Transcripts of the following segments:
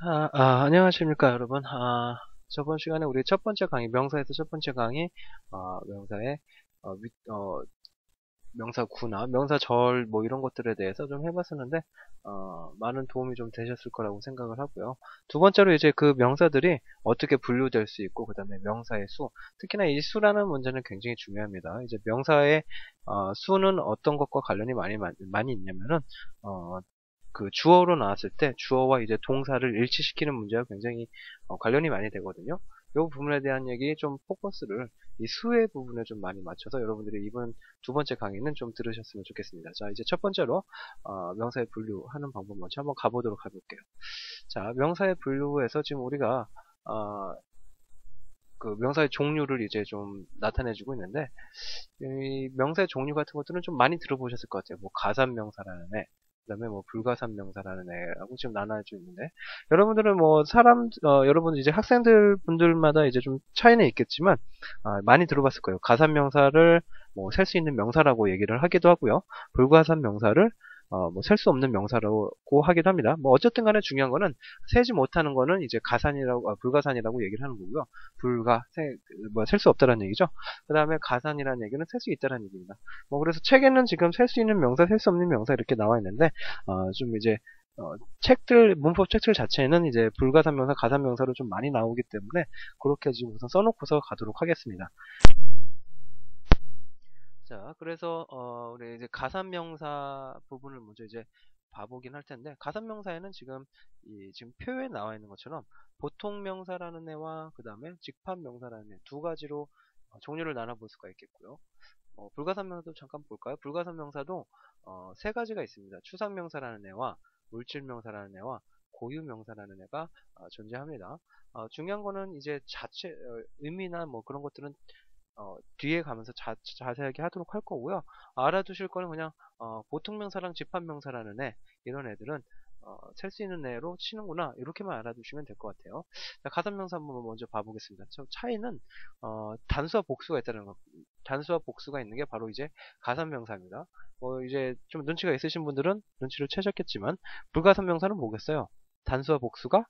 안녕하십니까, 여러분. 저번 시간에 우리 첫 번째 강의, 명사에서 첫 번째 강의, 명사의, 명사구나, 명사절, 뭐 이런 것들에 대해서 좀 해봤었는데, 많은 도움이 좀 되셨을 거라고 생각을 하고요. 두 번째로 이제 그 명사들이 어떻게 분류될 수 있고, 그 다음에 명사의 수, 특히나 이 수라는 문제는 굉장히 중요합니다. 이제 명사의, 수는 어떤 것과 관련이 많이 있냐면은, 어, 그 주어로 나왔을 때 주어와 이제 동사를 일치시키는 문제와 굉장히 관련이 많이 되거든요. 이 부분에 대한 얘기 좀 포커스를 이 수의 부분에 좀 많이 맞춰서 여러분들이 이번 두 번째 강의는 좀 들으셨으면 좋겠습니다. 자, 이제 첫 번째로 명사의 분류하는 방법 먼저 한번 가보도록 해볼게요. 자, 명사의 분류에서 지금 우리가 그 명사의 종류를 이제 좀 나타내주고 있는데 이 명사의 종류 같은 것들은 좀 많이 들어보셨을 것 같아요. 뭐 가산명사라는 애, 그다음에 뭐 불가산명사라는 애라고 지금 나눠져 있는데 여러분들은 뭐 여러분 이제 학생들 분들마다 이제 좀 차이는 있겠지만 많이 들어봤을 거예요. 가산명사를 뭐 셀 수 있는 명사라고 얘기를 하기도 하고요. 불가산명사를 뭐 셀 수 없는 명사라고 하기도 합니다. 뭐 어쨌든 간에 중요한 거는 세지 못하는 거는 이제 불가산이라고 얘기를 하는 거고요. 뭐 셀 수 없다라는 얘기죠. 그 다음에 가산이라는 얘기는 셀 수 있다라는 얘기입니다. 뭐 그래서 책에는 지금 셀 수 있는 명사, 셀 수 없는 명사 이렇게 나와 있는데 좀 이제 문법 책들 자체는 이제 불가산명사, 가산명사로 좀 많이 나오기 때문에 그렇게 지금 우선 써놓고서 가도록 하겠습니다. 자, 그래서 우리 이제 가산명사 부분을 먼저 이제 봐보긴 할 텐데 가산명사에는 지금 표에 나와 있는 것처럼 보통명사라는 애와 그 다음에 직판명사라는 애 두 가지로 종류를 나눠볼 수가 있겠고요. 불가산명사도 잠깐 볼까요? 불가산명사도 세 가지가 있습니다. 추상명사라는 애와 물질명사라는 애와 고유명사라는 애가 존재합니다. 중요한 거는 이제 의미나 뭐 그런 것들은 뒤에 가면서 자세하게 하도록 할 거고요. 알아두실 거는 그냥 보통명사랑 직판명사라는 애 이런 애들은 셀 수 있는 애로 치는구나 이렇게만 알아두시면 될 것 같아요. 자, 가산명사 한번 먼저 봐보겠습니다. 차이는 단수와 복수가 있다는 거. 단수와 복수가 있는 게 바로 이제 가산명사입니다. 이제 좀 눈치가 있으신 분들은 눈치를 채셨겠지만 불가산명사는 뭐겠어요? 단수와 복수가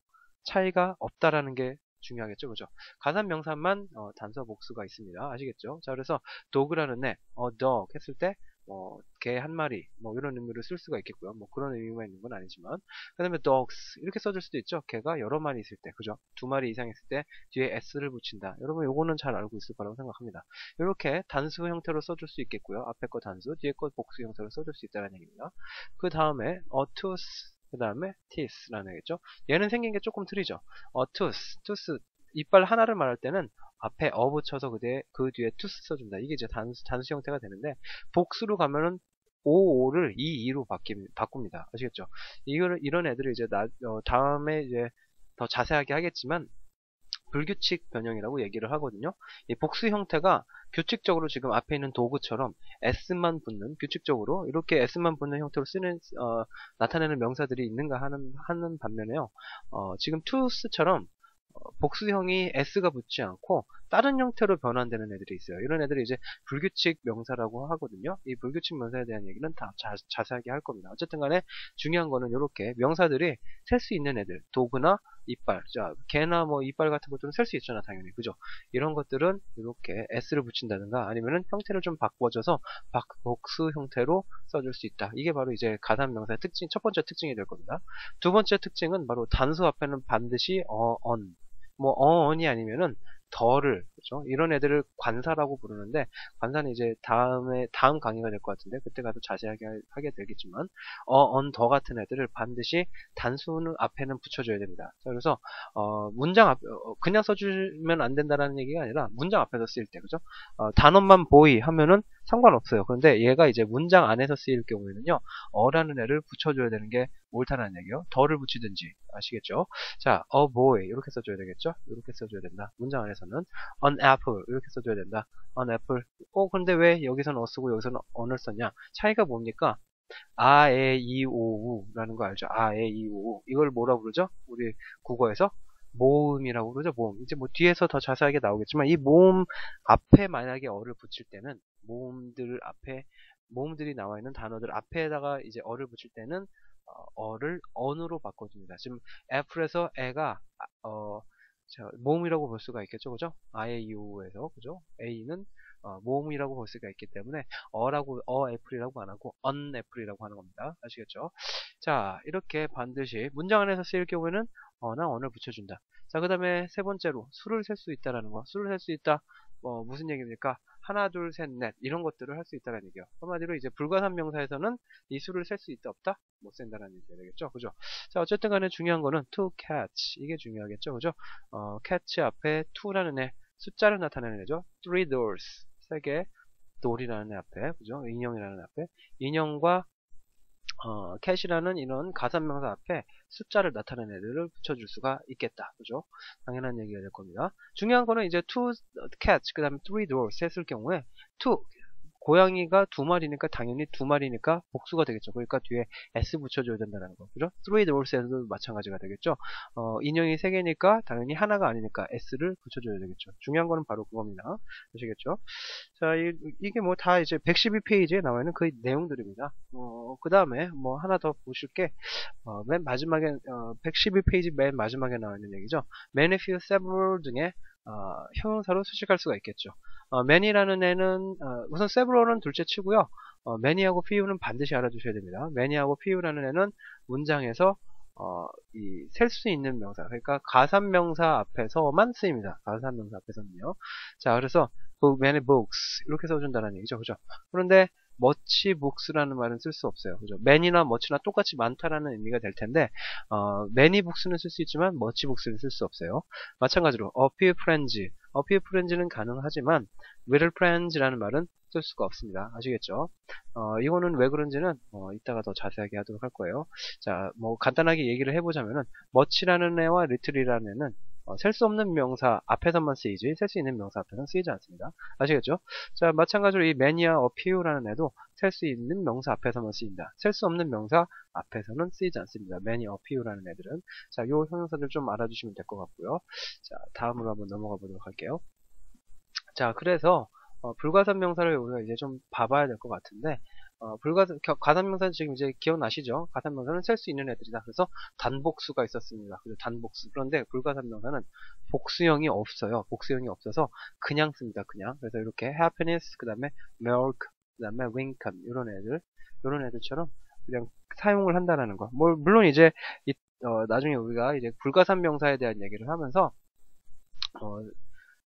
차이가 없다라는 게 중요하겠죠, 그죠? 가산명사만 단수와 복수가 있습니다. 아시겠죠? 자, 그래서 dog라는 애, dog 했을 때 개 한 마리, 뭐 이런 의미로 쓸 수가 있겠고요. 뭐 그런 의미만 있는 건 아니지만, 그다음에 dogs 이렇게 써줄 수도 있죠. 개가 여러 마리 있을 때, 그죠? 두 마리 이상 있을 때 뒤에 s를 붙인다. 여러분 요거는 잘 알고 있을 거라고 생각합니다. 이렇게 단수 형태로 써줄 수 있겠고요. 앞에 거 단수, 뒤에 거 복수 형태로 써줄 수 있다는 얘기입니다. 그 다음에 tooth, 그 다음에 teeth라는 얘기죠. 얘는 생긴 게 조금 틀리죠. tooth, 이빨 하나를 말할 때는 앞에 붙여서 그 뒤에 tooth 써준다. 이게 이제 단수 형태가 되는데 복수로 가면은 오를 이로 바꿉니다. 아시겠죠? 이런 애들을 이제 다음에 이제 더 자세하게 하겠지만 불규칙 변형이라고 얘기를 하거든요. 이 복수 형태가 규칙적으로 지금 앞에 있는 도구처럼 s만 붙는 규칙적으로 이렇게 s만 붙는 형태로 나타내는 명사들이 있는가 하는 반면에요. 지금 tooth처럼 복수형이 s가 붙지 않고 다른 형태로 변환되는 애들이 있어요. 이런 애들이 이제 불규칙 명사라고 하거든요. 이 불규칙 명사에 대한 얘기는 다 자세하게 할 겁니다. 어쨌든 간에 중요한 거는 이렇게 명사들이 셀 수 있는 애들, 도구나 이빨, 자, 개나 뭐 이빨 같은 것들은 셀 수 있잖아, 당연히. 그죠? 이런 것들은 이렇게 s를 붙인다든가 아니면은 형태를 좀 바꿔줘서 복수 형태로 써줄 수 있다. 이게 바로 이제 가산명사의 첫 번째 특징이 될 겁니다. 두 번째 특징은 바로 단수 앞에는 반드시 on이 아니면은 더를, 그렇죠? 이런 애들을 관사라고 부르는데, 관사는 이제 다음 강의가 될 것 같은데, 그때 가서 자세하게 하게 되겠지만, 더 같은 애들을 반드시 단수는 앞에는 붙여줘야 됩니다. 자, 그래서, 그냥 써주면 안 된다라는 얘기가 아니라, 문장 앞에서 쓰일 때, 그죠? 단어만 boy 하면은 상관없어요. 그런데 얘가 이제 문장 안에서 쓰일 경우에는요, 어라는 애를 붙여줘야 되는 게 옳다는 얘기요. 더를 붙이든지, 아시겠죠? 자, a boy 이렇게 써줘야 되겠죠? 이렇게 써줘야 된다. 문장 안에서는 an apple 이렇게 써줘야 된다. an apple. 근데 왜 여기서는 쓰고 여기서는 on을 썼냐? 차이가 뭡니까? 아, 에, 이, 오, 우라는 거 알죠? 아, 에, 이, 오, 우. 이걸 뭐라고 그러죠? 우리 국어에서 모음이라고 그러죠? 모음. 이제 뭐 뒤에서 더 자세하게 나오겠지만 이 모음 앞에 만약에 어를 붙일 때는 모음들이 나와 있는 단어들 앞에다가 이제 어를 붙일 때는 어를 on으로 바꿔줍니다. 지금 애플에서 애가 모음이라고 볼 수가 있겠죠, 그죠? IAU에서 그죠? A는 모음이라고 볼 수가 있기 때문에 애플이라고 안 하고 un애플이라고 하는 겁니다. 아시겠죠? 자, 이렇게 반드시 문장 안에서 쓰일 경우에는 어나 on을 붙여준다. 자, 그 다음에 세 번째로 수를 셀 수 있다라는 거. 수를 셀 수 있다. 무슨 얘기입니까? 하나, 둘, 셋, 넷 이런 것들을 할 수 있다는 얘기예요. 한마디로 이제 불가산 명사에서는 이 수를 셀 수 있다 없다? 못 센다는 얘기가 되겠죠. 그죠? 자, 어쨌든 간에 중요한 거는 to catch 이게 중요하겠죠. 그죠? catch 앞에 to라는 애 숫자를 나타내는 애죠. three doors 세 개 door이라는 애 앞에 그죠? 인형이라는 애 앞에 인형과 cat이라는 이런 가산명사 앞에 숫자를 나타내는 애들을 붙여줄 수가 있겠다. 그죠? 당연한 얘기가 될 겁니다. 중요한 거는 이제 two cats, 그 다음에 three doors 했을 경우에 two, 고양이가 두 마리니까 당연히 두 마리니까 복수가 되겠죠. 그러니까 뒤에 s 붙여줘야 된다는 거. 그죠? three doors에서도 마찬가지가 되겠죠. 인형이 세 개니까 당연히 하나가 아니니까 s를 붙여줘야 되겠죠. 중요한 거는 바로 그겁니다. 아시겠죠? 자, 이게 뭐 다 이제 112페이지에 나와 있는 그 내용들입니다. 그 다음에 뭐 하나 더 보실 게, 맨 마지막에, 112페이지 맨 마지막에 나와 있는 얘기죠. many, few, several 등의, 형용사로 수식할 수가 있겠죠. many라는 애는, 우선 several은 둘째 치고요. many하고 few는 반드시 알아두셔야 됩니다. many하고 few라는 애는 문장에서, 셀 수 있는 명사, 그러니까 가산명사 앞에서만 쓰입니다. 가산명사 앞에서는요. 자, 그래서 many books 이렇게 써준다는 얘기죠, 그죠? 그런데 much books라는 말은 쓸 수 없어요, 그죠? many나 much나 똑같이 많다라는 의미가 될 텐데, many books는 쓸 수 있지만 much books는 쓸 수 없어요. 마찬가지로 a few friends는 가능하지만 little friends라는 말은 쓸 수가 없습니다. 아시겠죠? 이거는 왜 그런지는 이따가 더 자세하게 하도록 할 거예요. 자, 뭐 간단하게 얘기를 해보자면은 much라는 애와 little이라는 애는 셀 수 없는 명사 앞에서만 쓰이지 셀 수 있는 명사 앞에서는 쓰이지 않습니다. 아시겠죠? 자, 마찬가지로 이 many와 a few라는 애도 셀 수 있는 명사 앞에서만 쓰인다. 셀 수 없는 명사 앞에서는 쓰이지 않습니다. many, a few라는 애들은. 자, 요 형용사들 좀 알아주시면 될 것 같고요. 자, 다음으로 한번 넘어가 보도록 할게요. 자, 그래서 불가산 명사를 우리가 이제 좀 봐봐야 될 것 같은데, 가산명사는 지금 이제 기억나시죠? 가산명사는 셀 수 있는 애들이다. 그래서 단복수가 있었습니다. 그래서 단복수. 그런데 불가산명사는 복수형이 없어요. 복수형이 없어서 그냥 씁니다. 그냥. 그래서 이렇게 happiness, 그 다음에 milk, 그 다음에 Lincoln 이런 애들처럼 그냥 사용을 한다는 거. 물론 이제 나중에 우리가 이제 불가산명사에 대한 얘기를 하면서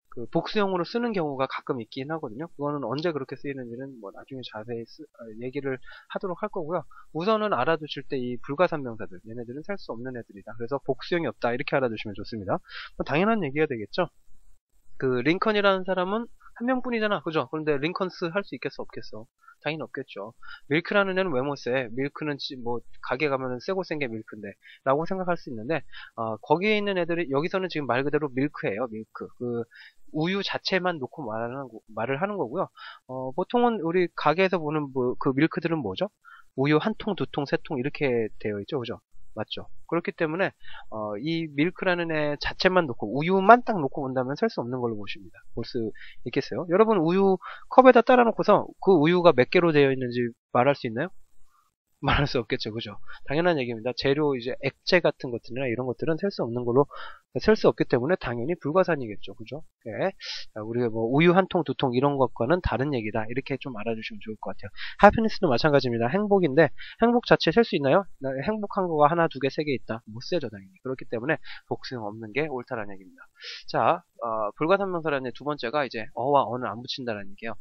그 복수형으로 쓰는 경우가 가끔 있긴 하거든요. 그거는 언제 그렇게 쓰이는지는 뭐 나중에 자세히 얘기를 하도록 할 거고요. 우선은 알아두실 때 이 불가산 명사들, 얘네들은 살 수 없는 애들이다. 그래서 복수형이 없다. 이렇게 알아두시면 좋습니다. 뭐 당연한 얘기가 되겠죠. 그 링컨이라는 사람은 한 명뿐이잖아, 그죠? 그런데 링컨스 할 수 있겠어, 없겠어? 당연히 없겠죠. 밀크라는 애는 왜 못 세? 밀크는 뭐 가게 가면은 세고 센 게 밀크인데 라고 생각할 수 있는데 거기에 있는 애들이 여기서는 지금 말 그대로 밀크예요. 밀크. 그 우유 자체만 놓고 말을 하는 거고요. 보통은 우리 가게에서 보는 그 밀크들은 뭐죠? 우유 한 통, 두 통, 세 통 이렇게 되어 있죠, 그죠? 맞죠? 그렇기 때문에 이 밀크라는 애 자체만 놓고 우유만 딱 놓고 본다면 살 수 없는 걸로 볼 수 있겠어요? 여러분 우유 컵에다 따라 놓고서 그 우유가 몇 개로 되어 있는지 말할 수 있나요? 말할 수 없겠죠, 그죠? 당연한 얘기입니다. 재료 이제 액체 같은 것들이나 이런 것들은 셀 수 없는 걸로 셀 수 없기 때문에 당연히 불가산이겠죠, 그죠? 네. 우리가 뭐 우유 한 통, 두 통 이런 것과는 다른 얘기다. 이렇게 좀 알아주시면 좋을 것 같아요. happiness도 마찬가지입니다. 행복인데 행복 자체 셀 수 있나요? 행복한 거가 하나, 두 개, 세 개 있다. 못 세죠, 당연히. 그렇기 때문에 복수형 없는 게 옳다라는 얘기입니다. 자, 불가산명사라는 두 번째가 이제 어와 어는 안 붙인다는 얘기예요.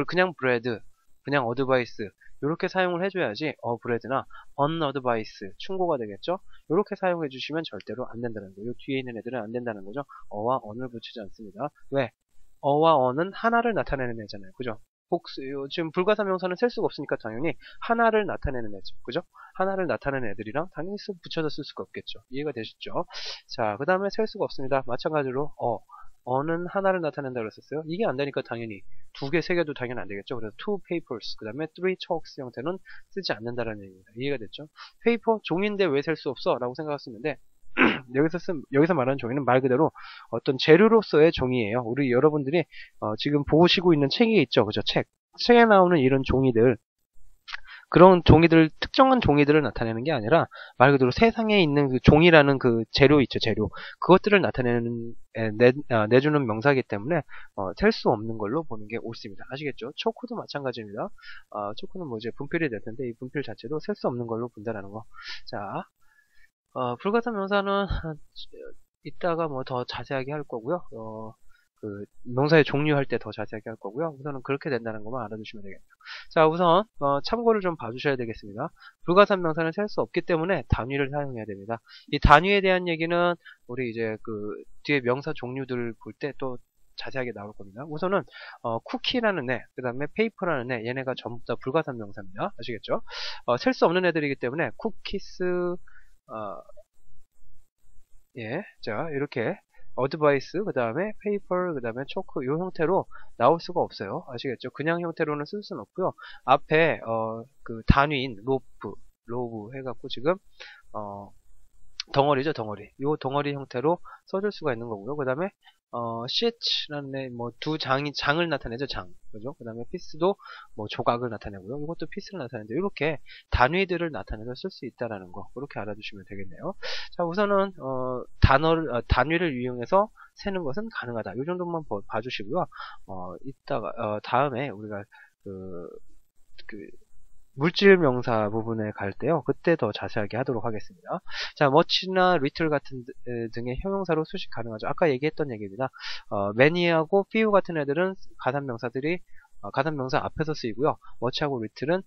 그냥 bread, 그냥 어드바이스 이렇게 사용을 해줘야지 브레드나 unadvised 충고가 되겠죠. 이렇게 사용해 주시면 절대로 안 된다는 거예요. 뒤에 있는 애들은 안 된다는 거죠. 어와 on을 붙이지 않습니다. 왜? 어와 on은 하나를 나타내는 애잖아요. 그죠? 지금 불가사명사는 셀 수가 없으니까 당연히 하나를 나타내는 애죠. 그죠? 하나를 나타내는 애들이랑 당연히 붙여서 쓸 수가 없겠죠. 이해가 되시죠? 자, 그 다음에 셀 수가 없습니다. 마찬가지로 어는 하나를 나타낸다 그랬었어요. 이게 안 되니까 당연히 두 개, 세 개도 당연히 안 되겠죠. 그래서 two papers, 그 다음에 three chalks 형태는 쓰지 않는다라는 얘기입니다. 이해가 됐죠? 페이퍼, 종인데 왜 셀 수 없어? 라고 생각할 수 있는데 여기서 말하는 종이는 말 그대로 어떤 재료로서의 종이에요. 우리 여러분들이 지금 보시고 있는 책이 있죠. 그죠? 책에 나오는 이런 종이들 그런 종이들, 특정한 종이들을 나타내는 게 아니라 말 그대로 세상에 있는 그 종이라는 그 재료 있죠, 재료. 그것들을 나타내는, 내주는 명사이기 때문에, 셀 수 없는 걸로 보는 게 옳습니다. 아시겠죠? 초코도 마찬가지입니다. 초코는 뭐 이제 분필이 될 텐데, 이 분필 자체도 셀 수 없는 걸로 본다라는 거. 자, 불가사 명사는 이따가 뭐 더 자세하게 할 거고요. 그 명사의 종류할 때 더 자세하게 할 거고요. 우선은 그렇게 된다는 것만 알아두시면 되겠네요. 자, 우선 참고를 좀 봐주셔야 되겠습니다. 불가산 명사는 셀 수 없기 때문에 단위를 사용해야 됩니다. 이 단위에 대한 얘기는 우리 이제 그 뒤에 명사 종류들 볼 때 또 자세하게 나올 겁니다. 우선은 쿠키라는 애, 그 다음에 페이퍼라는 애, 얘네가 전부 다 불가산 명사입니다. 아시겠죠? 셀 수 없는 애들이기 때문에 쿠키스, 예, 자, 이렇게 어드바이스, 그 다음에 페이퍼, 그 다음에 초크 이 형태로 나올 수가 없어요. 아시겠죠? 그냥 형태로는 쓸 수는 없고요. 앞에 그 단위인 로브 해갖고 지금 덩어리죠, 덩어리. 요 덩어리 형태로 써줄 수가 있는 거고요. 그 다음에 sheet라는 뭐 두 장을 나타내죠, 장. 그죠? 그 다음에 piece도 뭐 조각을 나타내고요. 이것도 piece를 나타내는데 이렇게 단위들을 나타내서 쓸 수 있다라는 거. 그렇게 알아두시면 되겠네요. 자, 우선은 단위를 이용해서 세는 것은 가능하다. 이 정도만 봐주시고요. 이따가 다음에 우리가 그 물질 명사 부분에 갈 때요. 그때 더 자세하게 하도록 하겠습니다. 자, much나 little 같은 등의 형용사로 수식 가능하죠. 아까 얘기했던 얘기입니다. many하고 few 같은 애들은 가산명사들이 가산명사 앞에서 쓰이고요. much하고 little은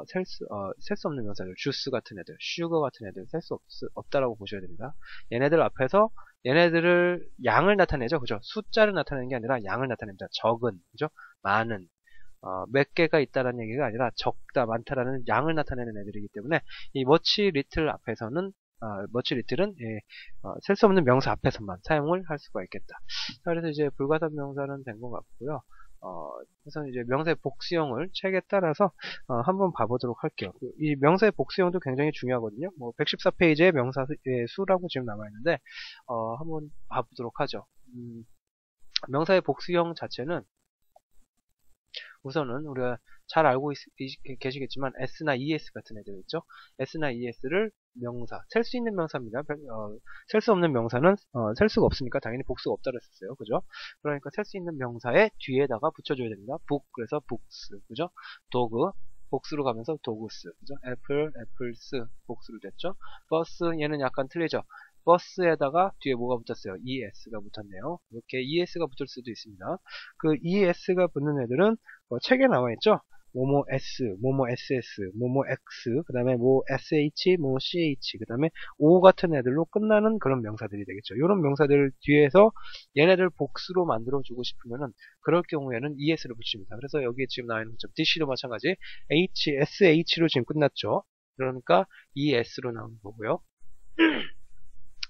셀 수 없는 명사들, juice 같은 애들, sugar 같은 애들 셀 수 없다라고 보셔야 됩니다. 얘네들 앞에서 얘네들을 양을 나타내죠. 그죠? 숫자를 나타내는 게 아니라 양을 나타냅니다. 적은, 그죠? 많은. 몇 개가 있다는 얘기가 아니라 적다, 많다라는 양을 나타내는 애들이기 때문에 이 much, little 앞에서는 much, little은 셀 수 없는 명사 앞에서만 사용을 할 수가 있겠다. 자, 그래서 이제 불가산 명사는 된 것 같고요. 그래서 이제 명사의 복수형을 책에 따라서 한번 봐보도록 할게요. 이 명사의 복수형도 굉장히 중요하거든요. 뭐 114페이지에 명사의 수라고 지금 남아 있는데 한번 봐보도록 하죠. 명사의 복수형 자체는 우선은 우리가 잘 알고 계시겠지만 S나 ES 같은 애들 있죠. S나 ES를 명사, 셀 수 있는 명사입니다. 셀 수 없는 명사는 셀 수가 없으니까 당연히 복수가 없다고 했었어요. 그죠? 그러니까 셀 수 있는 명사의 뒤에다가 붙여줘야 됩니다. book, 그래서 books, 그죠? dog, 복수로 가면서 dogs, 그죠? apple, apples, 복수로 됐죠? bus, 얘는 약간 틀리죠? 버스에다가 뒤에 뭐가 붙었어요? ES가 붙었네요. 이렇게 ES가 붙을 수도 있습니다. 그 ES가 붙는 애들은 책에 나와 있죠? 뭐뭐 S, 뭐뭐 SS, 뭐뭐 X, 그 다음에 뭐 SH, 뭐 CH, 그 다음에 O 같은 애들로 끝나는 그런 명사들이 되겠죠. 이런 명사들 뒤에서 얘네들 복수로 만들어주고 싶으면은 그럴 경우에는 ES를 붙입니다. 그래서 여기에 지금 나와 있는 것처럼 DC도 마찬가지 SH로 지금 끝났죠. 그러니까 ES로 나오는 거고요.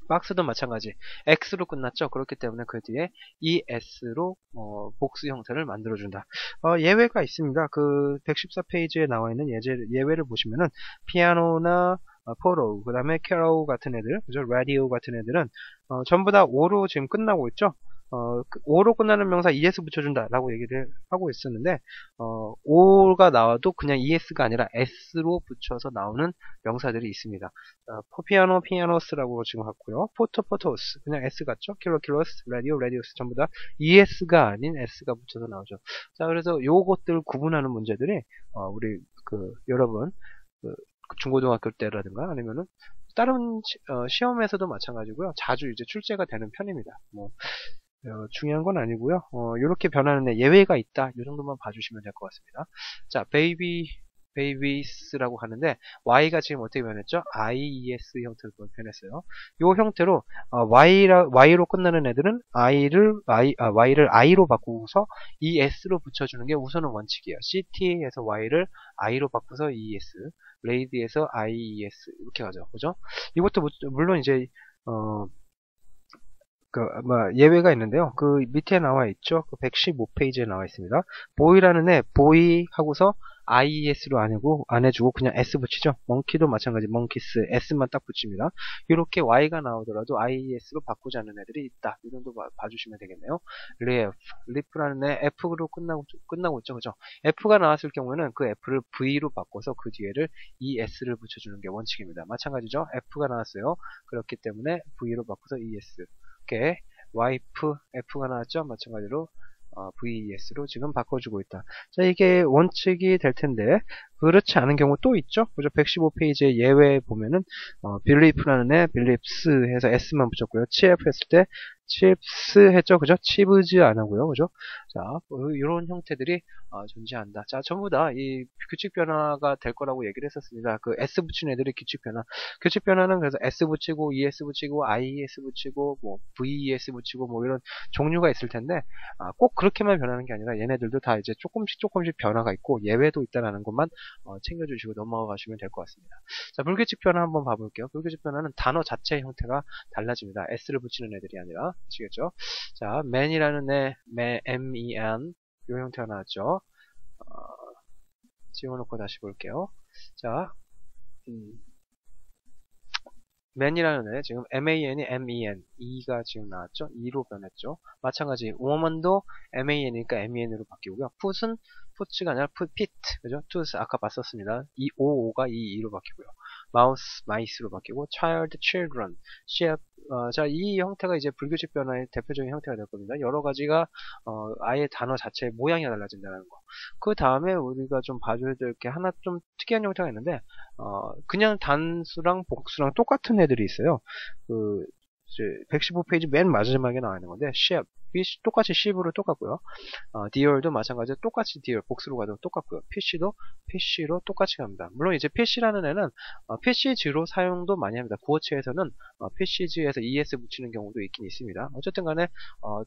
박스도 마찬가지 X로 끝났죠. 그렇기 때문에 그 뒤에 ES로 복수 형태를 만들어준다. 예외가 있습니다. 그 114페이지에 나와 있는 예외를 보시면은 피아노나 포로, 그 다음에 캐롤 같은 애들, 그죠? 라디오 같은 애들은 전부 다 O로 지금 끝나고 있죠. O로 끝나는 명사 ES 붙여준다 라고 얘기를 하고 있었는데 O가 나와도 그냥 ES가 아니라 S로 붙여서 나오는 명사들이 있습니다. 피아노, 피아노스라고 지금 갔고요. 포토스 그냥 S 같죠? 킬로스, 라디오스 전부 다 ES가 아닌 S가 붙여서 나오죠. 자, 그래서 요것들 구분하는 문제들이 우리 여러분 중고등학교 때라든가 아니면은 다른 시험에서도 마찬가지고요. 자주 이제 출제가 되는 편입니다. 뭐 중요한 건 아니고요. 이렇게 변하는 데 예외가 있다. 이 정도만 봐주시면 될 것 같습니다. 자, 베이비스라고 하는데 Y가 지금 어떻게 변했죠? IES 형태로 변했어요. 이 형태로 Y로 끝나는 애들은 Y를 I로 바꾸고서 ES로 붙여주는 게 우선은 원칙이에요. CT에서 Y를 I로 바꾸서 ES, 레이디에서 IES 이렇게 가죠. 그죠? 이것도 물론 이제 예외가 있는데요. 그 밑에 나와 있죠. 그 115페이지에 나와 있습니다. 보이라는 애, 보이 하고서 IES로 안 해주고 그냥 S 붙이죠. monkey도 마찬가지 monkeys S만 딱 붙입니다. 이렇게 Y가 나오더라도 IES로 바꾸지 않는 애들이 있다. 이 정도 봐주시면 되겠네요. leaf라는 애 F로 끝나고 있죠. 그죠? F가 나왔을 경우에는 그 F를 V로 바꿔서 그 뒤에를 ES를 붙여주는 게 원칙입니다. 마찬가지죠. F가 나왔어요. 그렇기 때문에 V로 바꿔서 ES. 이렇게 wife F가 나왔죠. 마찬가지로 VES로 지금 바꿔주고 있다. 자, 이게 원칙이 될 텐데, 그렇지 않은 경우 또 있죠? 그죠? 115페이지의 예외 보면은, belief라는 애, beliefs 해서 S만 붙였고요. chief 했을 때, chiefs 했죠? 그죠? chiefs 안 하고요. 그죠? 자, 이런 형태들이 존재한다. 자, 전부 다 이 규칙 변화가 될 거라고 얘기를 했었습니다. 그 S 붙인 애들이 규칙 변화. 규칙 변화는 그래서 S 붙이고, ES 붙이고, IES 붙이고, 뭐, VES 붙이고, 뭐 이런 종류가 있을 텐데, 꼭 그렇게만 변하는 게 아니라 얘네들도 다 이제 조금씩 변화가 있고 예외도 있다는 것만 챙겨주시고 넘어가 가시면 될 것 같습니다. 자, 불규칙 변화 한번 봐볼게요. 불규칙 변화는 단어 자체의 형태가 달라집니다. S를 붙이는 애들이 아니라. 아시겠죠? 자, man이라는 애, M-E-N 이 형태가 나왔죠. 지워놓고 다시 볼게요. 자, man이라는 애, 지금 man이 men, e가 지금 나왔죠? e로 변했죠? 마찬가지, woman도 man이니까 men으로 바뀌고요. put은 put가 아니라 pit, 그죠? tooth 아까 봤었습니다. 이 o가 e로 바뀌고요. mouse, mice로 바뀌고, child, children, chef, 자, 이 형태가 이제 불규칙 변화의 대표적인 형태가 될 겁니다. 여러 가지가, 아예 단어 자체의 모양이 달라진다는 거. 그 다음에 우리가 좀 봐줘야 될 게 하나 좀 특이한 형태가 있는데, 그냥 단수랑 복수랑 똑같은 애들이 있어요. 그, 115페이지 맨 마지막에 나와 있는 건데, chef, 똑같이 sheep으로 똑같고요. deer도 마찬가지로 똑같이 deer, 복수로 가도 똑같고요. fish도 fish로 똑같이 갑니다. 물론 이제 fish라는 애는 fish로 사용도 많이 합니다. 구어체에서는 fish에서 es 붙이는 경우도 있긴 있습니다. 어쨌든 간에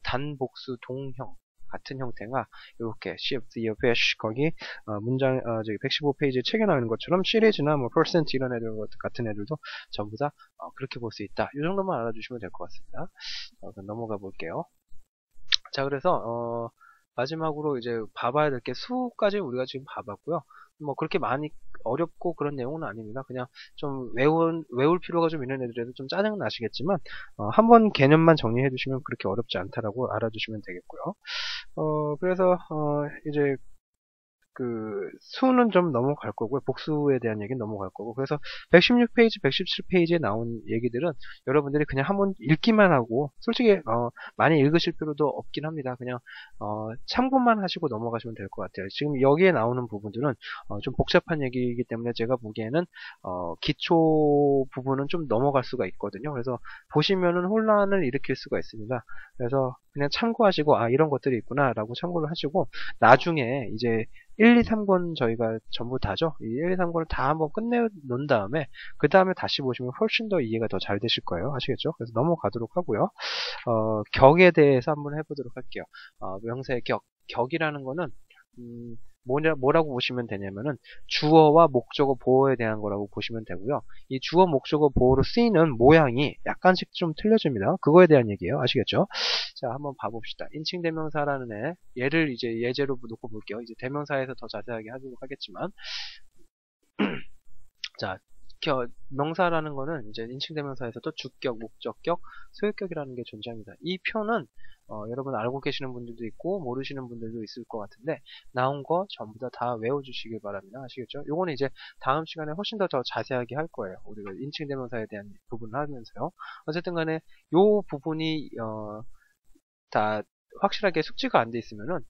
단복수 동형 같은 형태가 이렇게 shift, deer, fish 거기 문장 저기 115페이지 책에 나오는 것처럼 시리즈나 뭐 percent 이런 애들 같은 애들도 전부 다 그렇게 볼 수 있다. 이 정도만 알아주시면 될 것 같습니다. 그럼 넘어가 볼게요. 자, 그래서 마지막으로 이제 봐봐야 될 게 수까지 우리가 지금 봐봤고요. 뭐 그렇게 많이 어렵고 그런 내용은 아닙니다. 그냥 좀 외울 필요가 좀 있는 애들에도 좀 짜증 나시겠지만 한번 개념만 정리해 두시면 그렇게 어렵지 않다라고 알아두시면 되겠고요. 그래서 이제 그 수는 좀 넘어갈 거고요. 복수에 대한 얘기는 넘어갈 거고. 그래서 116페이지, 117페이지에 나온 얘기들은 여러분들이 그냥 한번 읽기만 하고 솔직히 많이 읽으실 필요도 없긴 합니다. 그냥 참고만 하시고 넘어가시면 될 것 같아요. 지금 여기에 나오는 부분들은 좀 복잡한 얘기이기 때문에 제가 보기에는 기초 부분은 좀 넘어갈 수가 있거든요. 그래서 보시면은 혼란을 일으킬 수가 있습니다. 그래서 그냥 참고하시고 이런 것들이 있구나 라고 참고를 하시고 나중에 이제 1, 2, 3권 저희가 전부 다죠. 이 1, 2, 3권을 다 한번 끝내놓은 다음에 그 다음에 다시 보시면 훨씬 더 이해가 더 잘 되실 거예요. 아시겠죠? 그래서 넘어가도록 하고요. 격에 대해서 한번 해보도록 할게요. 명사의 격이라는 거는 뭐라고 보시면 되냐면은 주어와 목적어 보어에 대한 거라고 보시면 되고요. 이 주어 목적어 보어로 쓰이는 모양이 약간씩 좀 틀려집니다. 그거에 대한 얘기예요. 아시겠죠? 자, 한번 봐봅시다. 인칭 대명사라는 애, 얘를 이제 예제로 놓고 볼게요. 이제 대명사에서 더 자세하게 하도록 하겠지만, 자, 명사라는 거는 이제 인칭 대명사에서도 주격, 목적격, 소유격이라는 게 존재합니다. 이 표는 여러분 알고 계시는 분들도 있고 모르시는 분들도 있을 것 같은데 나온 거 전부 다 외워주시길 바랍니다. 아시겠죠? 요거는 이제 다음 시간에 훨씬 더 자세하게 할 거예요. 우리가 인칭 대명사에 대한 부분을 하면서요. 어쨌든 간에 요 부분이 다 확실하게 숙지가 안 돼 있으면은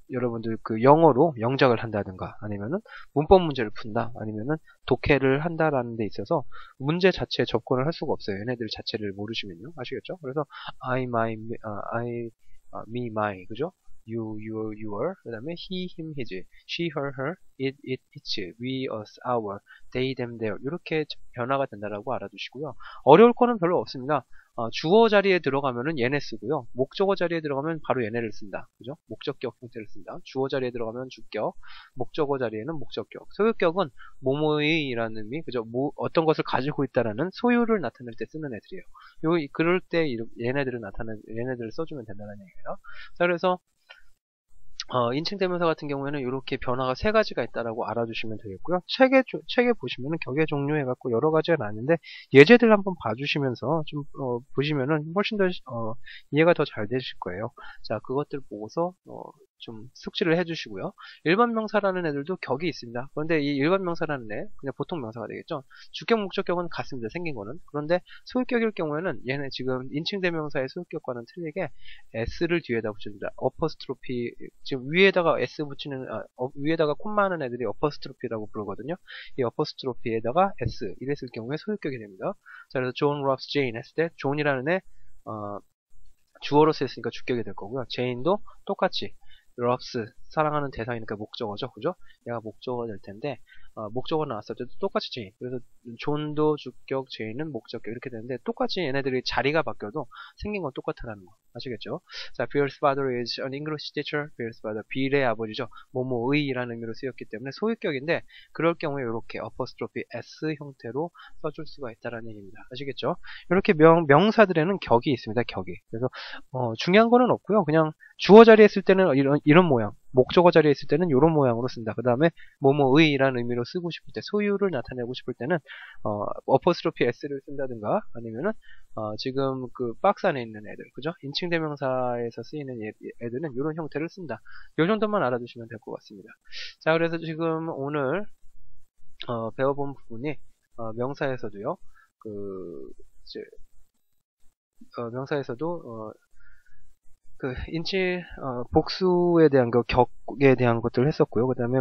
여러분들 그 영어로 영작을 한다든가 아니면은 문법 문제를 푼다 아니면은 독해를 한다라는 데 있어서 문제 자체에 접근을 할 수가 없어요. 얘네들 자체를 모르시면요. 아시겠죠? 그래서 I, my, me, my 그죠? you, your 그 다음에 he, him, his she, her, her it, its we, us, our they, them, their 이렇게 변화가 된다라고 알아두시고요. 어려울 거는 별로 없습니다. 주어 자리에 들어가면은 얘네 쓰고요. 목적어 자리에 들어가면 바로 얘네를 쓴다. 그죠? 목적격 형태를 쓴다. 주어 자리에 들어가면 주격, 목적어 자리에는 목적격. 소유격은 뭐뭐이라는 의미, 그죠? 어떤 것을 가지고 있다라는 소유를 나타낼 때 쓰는 애들이에요. 그럴 때 얘네들을 써주면 된다는 얘기예요. 자, 그래서 인칭 대명사 같은 경우에는 이렇게 변화가 세 가지가 있다라고 알아두시면 되겠고요. 책에 보시면은 격의 종류 해갖고 여러 가지가 나는데 예제들 한번 봐주시면서 좀 보시면은 훨씬 더 이해가 더 잘 되실 거예요. 자, 그것들 보고서 좀 숙지를 해주시고요. 일반 명사라는 애들도 격이 있습니다. 그런데 이 일반 명사라는 애 그냥 보통 명사가 되겠죠. 주격, 목적격은 같습니다. 생긴 거는. 그런데 소유격일 경우에는 얘네 지금 인칭 대명사의 소유격과는 틀리게 s를 뒤에다 붙입니다. 어퍼스트로피 지금 위에다가 s 붙이는 위에다가 콤마 하는 애들이 어퍼스트로피라고 부르거든요. 이 어퍼스트로피에다가 s 이랬을 경우에 소유격이 됩니다. 자, 그래서 John loves Jane 했을 때 존이라는 애 주어로 쓰였으니까 주격이 될 거고요. 제인도 똑같이 loves 사랑하는 대상이니까 목적어죠, 그죠? 얘가 목적어가 될 텐데 목적어 나왔을 때도 똑같이 제인. 그래서 존도 주격, 제인은 목적격 이렇게 되는데 똑같이 얘네들이 자리가 바뀌어도 생긴 건 똑같다는 거 아시겠죠? 자, Bill's father is an English teacher. Bill's father, 빌의 아버지죠. 뭐뭐의라는 의미로 쓰였기 때문에 소유격인데 그럴 경우에 이렇게 어퍼스트로피 s 형태로 써줄 수가 있다는 얘기입니다. 아시겠죠? 이렇게 명사들에는 격이 있습니다. 격이. 그래서 중요한 거는 없고요. 그냥 주어 자리에 있을 때는 이런 모양, 목적어 자리에 있을 때는 이런 모양으로 쓴다. 그 다음에 뭐뭐의라는 의미로 쓰고 싶을 때, 소유를 나타내고 싶을 때는 어퍼스트로피 s를 쓴다든가 아니면은 지금 그 박스 안에 있는 애들, 그죠? 인칭 대명사에서 쓰이는 애들은 이런 형태를 쓴다. 이 정도만 알아두시면 될 것 같습니다. 자, 그래서 지금 오늘 배워본 부분이 명사에서도요. 그 이제 명사에서도 복수에 대한 격에 대한 것들을 했었고요. 그 다음에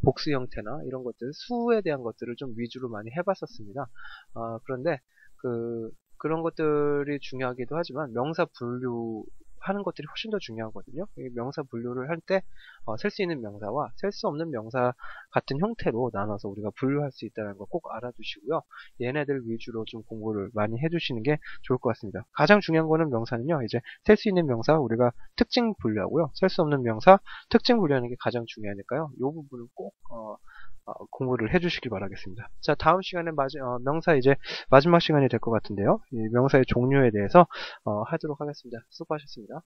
복수 형태나 이런 것들, 수에 대한 것들을 좀 위주로 많이 해봤었습니다. 그런데, 그런 것들이 중요하기도 하지만, 명사 분류하는 것들이 훨씬 더 중요하거든요. 이 명사 분류를 할 때, 셀 수 있는 명사와 셀 수 없는 명사 같은 형태로 나눠서 우리가 분류할 수 있다는 거 꼭 알아두시고요. 얘네들 위주로 좀 공부를 많이 해주시는 게 좋을 것 같습니다. 가장 중요한 거는 명사는요, 이제 셀 수 있는 명사 우리가 특징 분류하고요. 셀 수 없는 명사 특징 분류하는 게 가장 중요하니까요. 이 부분은 꼭 공부를 해주시길 바라겠습니다. 자, 다음 시간에 명사 이제 마지막 시간이 될 것 같은데요. 이 명사의 종류에 대해서 하도록 하겠습니다. 수고하셨습니다.